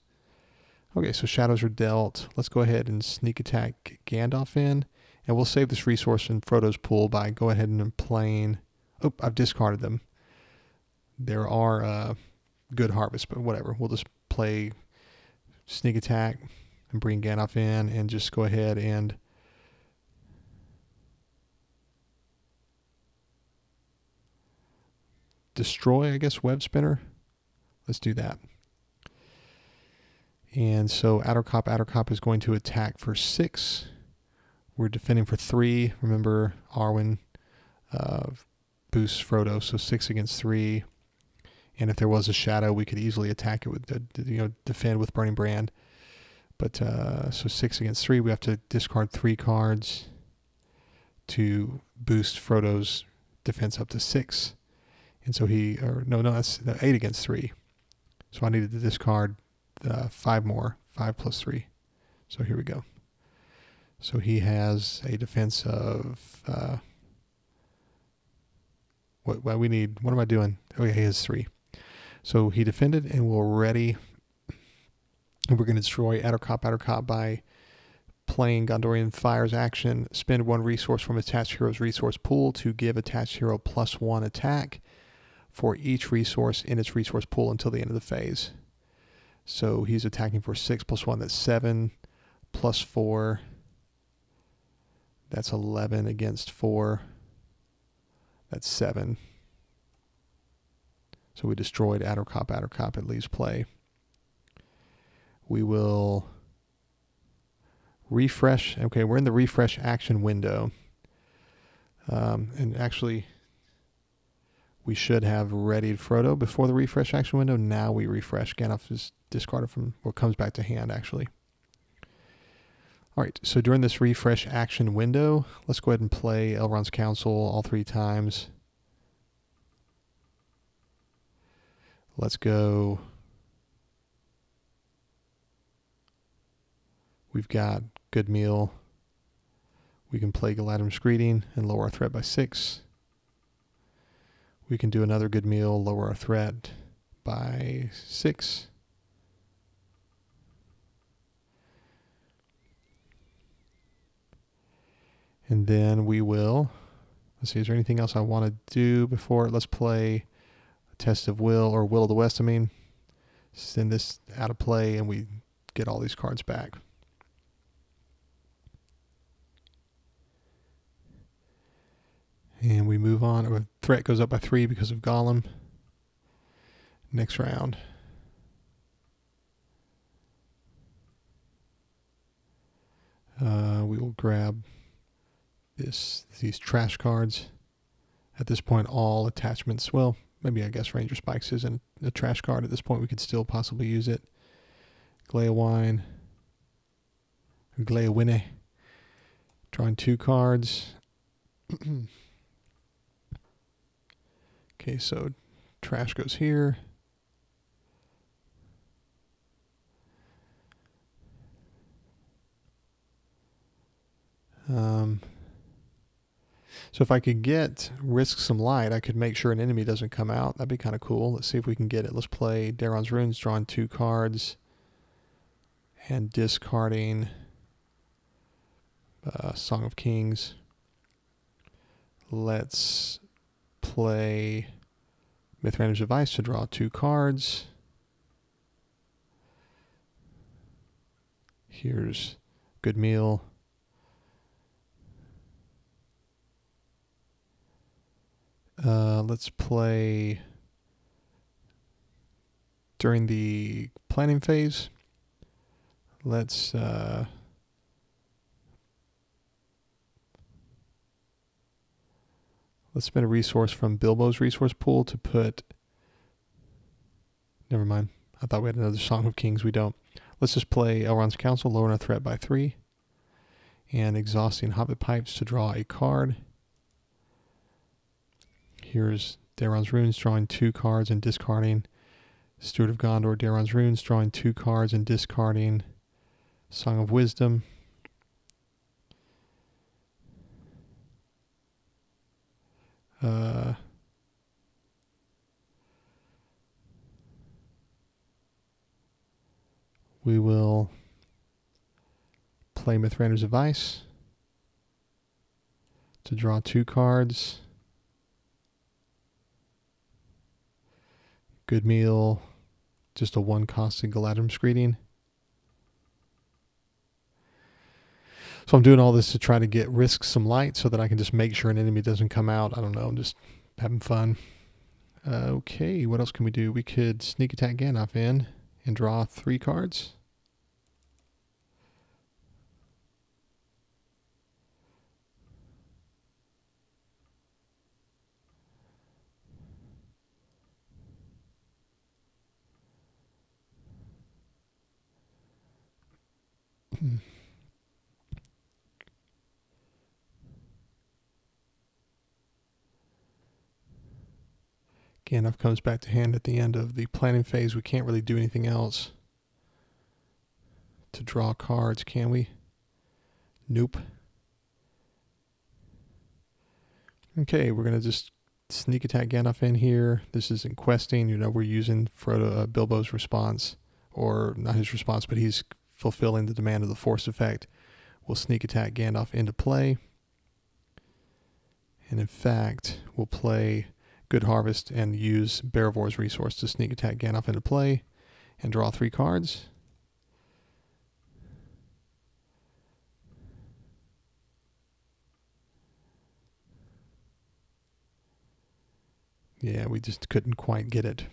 Okay, so shadows are dealt. Let's go ahead and sneak attack Gandalf in. And we'll save this resource in Frodo's pool by go ahead and playing... Oh, I've discarded them. There are good harvests, but whatever. We'll just play sneak attack and bring Gandalf in and just go ahead and... destroy, I guess, Web Spinner. Let's do that. And so Addercop is going to attack for 6. We're defending for 3. Remember, Arwen boosts Frodo, so 6 against 3. And if there was a shadow, we could easily attack it with, defend with Burning Brand. But so 6 against 3, we have to discard 3 cards to boost Frodo's defense up to 6. And so that's 8 against 3. So I needed to discard 5 more, 5 plus 3. So here we go. So he has a defense of, what am I doing? Oh yeah, he has 3. So he defended and we're ready. And we're going to destroy Addercop by playing Gondorian Fire's action. Spend 1 resource from attached hero's resource pool to give attached hero +1 attack for each resource in its resource pool until the end of the phase. So he's attacking for 6 plus 1, that's 7, plus 4, that's 11 against 4, that's 7. So we destroyed Addercop, it leaves play. We will refresh. Okay, we're in the refresh action window. And actually... we should have readied Frodo before the refresh action window. Now we refresh. Gandalf is discarded from what comes back to hand, actually. All right, so during this refresh action window, let's go ahead and play Elrond's Council all 3 times. Let's go. We've got Good Meal. We can play Galadrim's Greeting and lower our threat by 6. We can do another Good Meal, lower our threat by 6. And then we will, let's see, is there anything else I want to do before? Let's play Test of Will, or Will of the West, Send this out of play and we get all these cards back. And we move on. Our threat goes up by 3 because of Gollum. next round. We will grab these trash cards. At this point, all attachments, well, maybe I guess Ranger Spikes isn't a trash card. At this point, we could still possibly use it. Glaiwine, Glaiwine, drawing 2 cards. Okay, so trash goes here. So if I could risk some light, I could make sure an enemy doesn't come out. That'd be kind of cool. Let's see if we can get it. Let's play Daron's Runes, drawing 2 cards and discarding Song of Kings. Let's play Mithrander's Device to draw 2 cards. Here's Good Meal. Let's play during the planning phase. Let's spend a resource from Bilbo's resource pool to put. Never mind. I thought we had another Song of Kings. We don't. Let's just play Elrond's Council, lowering our threat by 3, and exhausting Hobbit Pipes to draw a card. Here's Daron's Runes, drawing 2 cards and discarding Steward of Gondor. Daron's Runes, drawing 2 cards and discarding Song of Wisdom. We will play Mithrander's Device to draw 2 cards. Good Meal, just a 1-costed Galadrim's Greeting. So I'm doing all this to try to risk some light so that I can just make sure an enemy doesn't come out. I don't know, I'm just having fun. Okay, what else can we do? We could sneak attack Gandalf in and draw 3 cards. Gandalf comes back to hand at the end of the planning phase. We can't really do anything else to draw cards, can we? Nope. Okay, we're going to just sneak attack Gandalf in here. This is in questing. We're using Bilbo's response, or not his response, but he's fulfilling the demand of the force effect. We'll sneak attack Gandalf into play. And in fact, we'll play Good Harvest and use Berevor's resource to sneak attack Gandalf into play and draw 3 cards. Yeah, we just couldn't quite get it.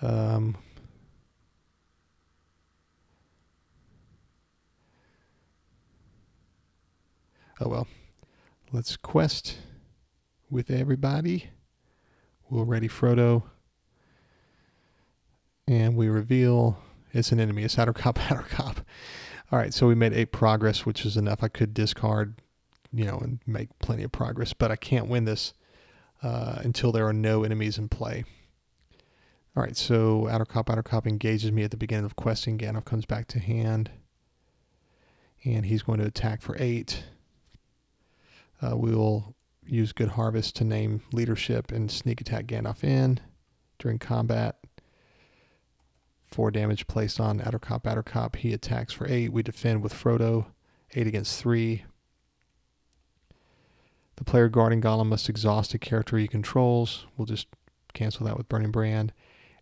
Oh well. Let's quest with everybody. We'll ready Frodo. And we reveal it's an enemy. It's Attercop, Attercop. All right, so we made 8 progress, which is enough. I could discard, and make plenty of progress, but I can't win this until there are no enemies in play. All right, so Attercop engages me at the beginning of questing. Gandalf comes back to hand, and he's going to attack for 8. We will use Good Harvest to name leadership and sneak attack Gandalf in during combat. 4 damage placed on Attercop. He attacks for 8. We defend with Frodo. 8 against 3. The player guarding Gollum must exhaust a character he controls. We'll just cancel that with Burning Brand.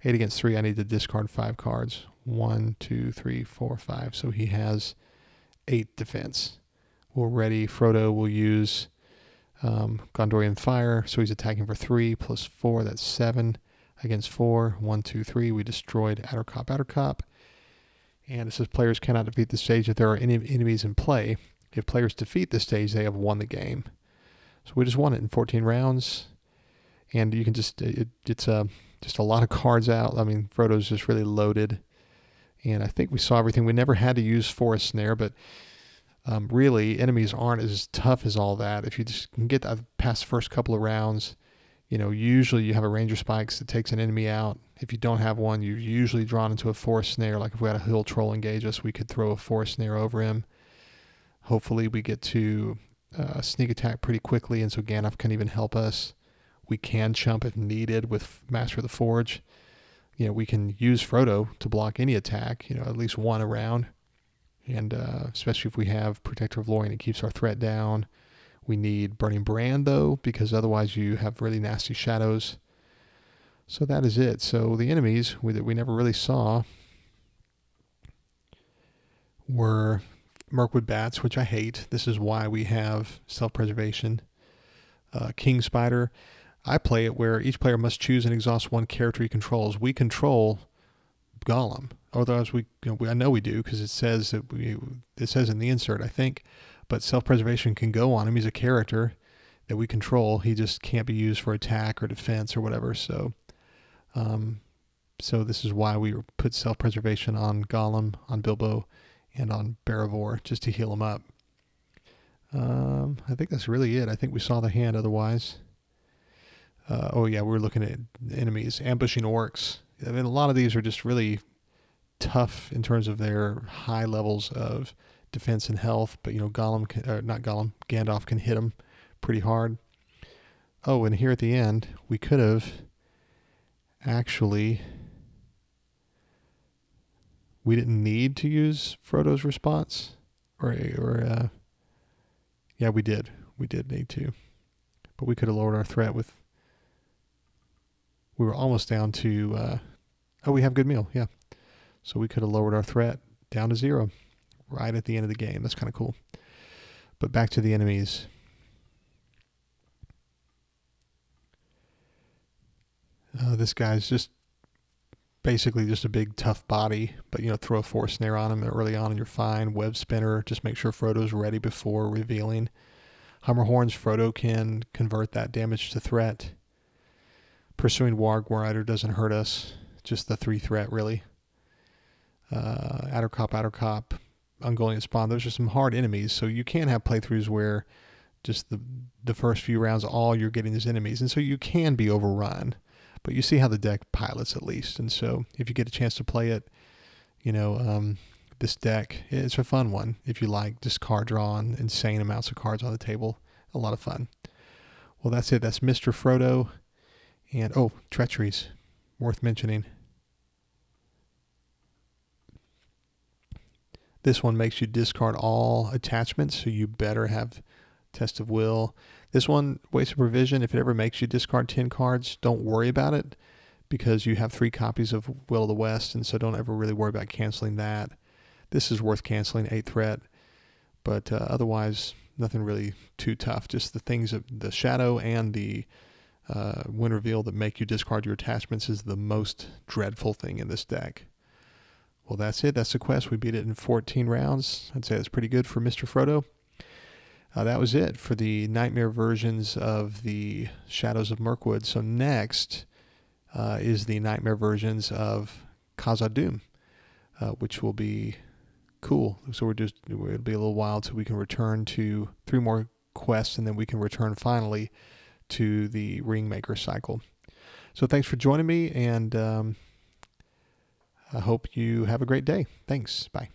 8 against 3. I need to discard 5 cards. 1, 2, 3, 4, 5. So he has 8 defense. We'll ready. Frodo will use Gondorian Fire. So he's attacking for 3 plus 4. That's 7 against 4. 1, 2, 3. We destroyed outer cop, outer cop. And it says players cannot defeat the stage if there are any enemies in play. If players defeat the stage, they have won the game. So we just won it in 14 rounds. And you can just, it's just a lot of cards out. I mean, Frodo's just really loaded. And I think we saw everything. We never had to use Forest Snare, but really, enemies aren't as tough as all that. If you just can get past the first couple of rounds, you know, usually you have a Ranger Spikes that takes an enemy out. If you don't have one, you're usually drawn into a Forest Snare. Like if we had a Hill Troll engage us, we could throw a Forest Snare over him. Hopefully we get to sneak attack pretty quickly, and so Gandalf can even help us. We can chump if needed with Master of the Forge. You know, we can use Frodo to block any attack, you know, at least one around. And especially if we have Protector of Lorien, it keeps our threat down. We need Burning Brand, though, because otherwise you have really nasty shadows. So that is it. So the enemies that we never really saw were Mirkwood Bats, which I hate. This is why we have Self-Preservation. King Spider. I play it where each player must choose and exhaust one character he controls. We control Gollum. Otherwise, I know we do because it says that it says in the insert, I think. But self-preservation can go on him. He's a character that we control. He just can't be used for attack or defense or whatever. So, so this is why we put self-preservation on Gollum, on Bilbo, and on Barivor just to heal him up. I think that's really it. I think we saw the hand otherwise. Oh yeah, we're looking at enemies, ambushing orcs. I mean, a lot of these are just really tough in terms of their high levels of defense and health. But you know, Gandalf can hit them pretty hard. Oh, and here at the end, we could have actually. We didn't need to use Frodo's response, yeah, we did. We did need to, but we could have lowered our threat with. We were almost down to. Oh, we have good meal, yeah. So we could have lowered our threat down to 0, right at the end of the game. That's kind of cool. But back to the enemies. This guy's just basically just a big tough body, but you know, throw a Force Snare on him early on and you're fine. Web Spinner, just make sure Frodo's ready before revealing. Hammer Horns, Frodo can convert that damage to threat. Pursuing Warg Rider doesn't hurt us, just the 3 threat really. Outer Cop, Ungoliant Spawn, those are some hard enemies, so you can have playthroughs where just the first few rounds all you're getting is enemies, and so you can be overrun. But you see how the deck pilots at least, and so if you get a chance to play it, you know, this deck, it's a fun one. If you like just card drawing, insane amounts of cards on the table, a lot of fun. Well, that's it. That's Mr. Frodo, and oh, treacheries, worth mentioning. This one makes you discard all attachments, so you better have Test of Will. This one, Waste of Provision, if it ever makes you discard 10 cards, don't worry about it because you have 3 copies of Will of the West, and so don't ever really worry about canceling that. This is worth canceling, 8 threat, but otherwise, nothing really too tough. Just the things of the Shadow and the Wind Reveal that make you discard your attachments is the most dreadful thing in this deck. Well, that's it. That's the quest. We beat it in 14 rounds. I'd say that's pretty good for Mr. Frodo. That was it for the Nightmare versions of the Shadows of Mirkwood. So next is the Nightmare versions of Khazad-dûm, which will be cool. So it'll be a little while till we can return to 3 more quests, and then we can return finally to the Ringmaker cycle. So thanks for joining me, and I hope you have a great day. Thanks. Bye.